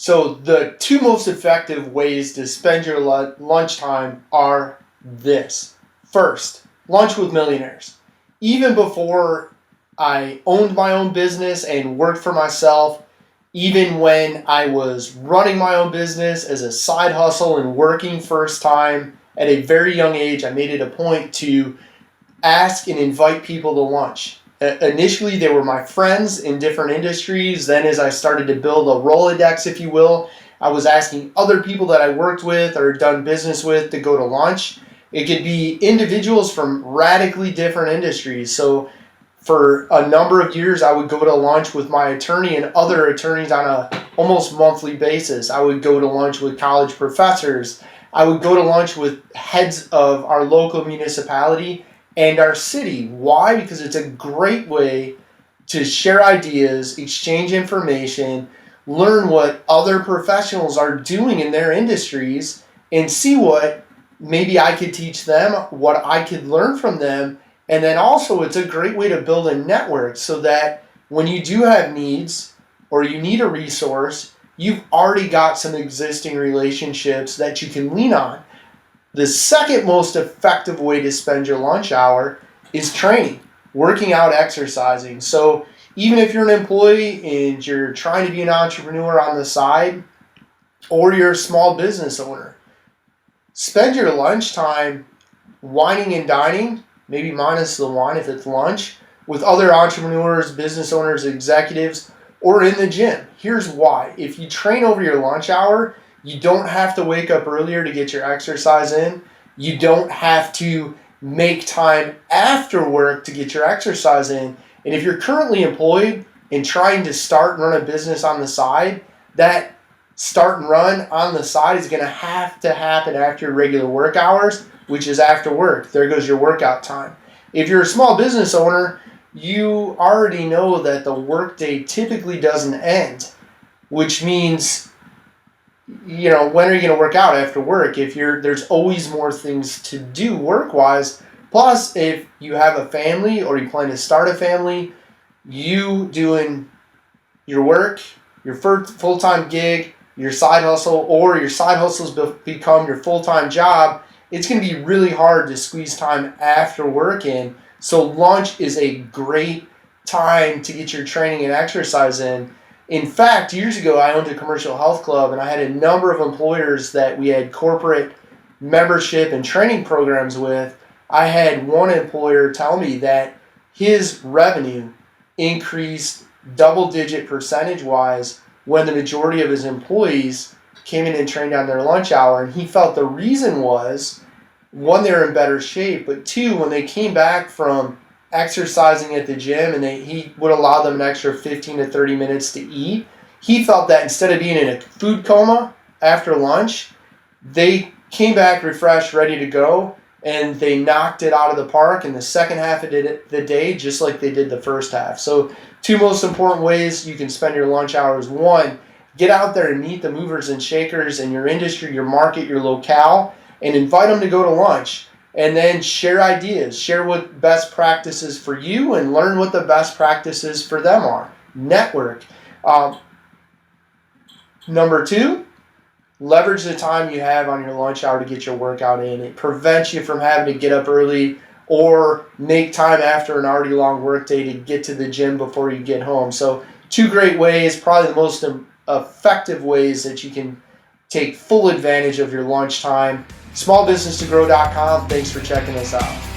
So the two most effective ways to spend your lunchtime are this. First, lunch with millionaires. Even before I owned my own business and worked for myself, even when I was running my own business as a side hustle and working first time at a very young age, I made it a point to ask and invite people to lunch. Initially, they were my friends in different industries. Then as I started to build a Rolodex, if you will, I was asking other people that I worked with or done business with to go to lunch. It could be individuals from radically different industries. So for a number of years, I would go to lunch with my attorney and other attorneys on a almost monthly basis. I would go to lunch with college professors. I would go to lunch with heads of our local municipality and our city. Why? Because it's a great way to share ideas, exchange information, learn what other professionals are doing in their industries, and see what maybe I could teach them, what I could learn from them. And then also it's a great way to build a network so that when you do have needs or you need a resource, you've already got some existing relationships that you can lean on. The second most effective way to spend your lunch hour is training, working out, exercising. So even if you're an employee and you're trying to be an entrepreneur on the side, or you're a small business owner, spend your lunchtime wining and dining, maybe minus the wine if it's lunch, with other entrepreneurs, business owners, executives, or in the gym. Here's why. If you train over your lunch hour, you don't have to wake up earlier to get your exercise in. You don't have to make time after work to get your exercise in. And if you're currently employed and trying to start and run a business on the side, that start and run on the side is going to happen after your regular work hours, which is after work. There goes your workout time. If you're a small business owner, you already know that the workday typically doesn't end, which means, when are you going to work out after work? There's always more things to do work-wise. Plus, if you have a family or you plan to start a family, you doing your work, your full-time gig, your side hustle, or your side hustles become your full-time job, it's going to be really hard to squeeze time after work in. So lunch is a great time to get your training and exercise in. In fact, years ago, I owned a commercial health club, and I had a number of employers that we had corporate membership and training programs with. I had one employer tell me that his revenue increased double-digit percentage-wise when the majority of his employees came in and trained on their lunch hour. And he felt the reason was, one, they were in better shape, but two, when they came back from exercising at the gym and he would allow them an extra 15 to 30 minutes to eat, he felt that instead of being in a food coma after lunch, they came back refreshed, ready to go, and they knocked it out of the park in the second half of the day, just like they did the first half. So two most important ways you can spend your lunch hours. One, get out there and meet the movers and shakers in your industry, your market, your locale, and invite them to go to lunch. And then share ideas, share what best practices for you and learn what the best practices for them are. Network. Number two, leverage the time you have on your lunch hour to get your workout in. It prevents you from having to get up early or make time after an already long workday to get to the gym before you get home. So two great ways, probably the most effective ways that you can take full advantage of your lunchtime. Smallbusinesstogrow.com. Thanks for checking us out.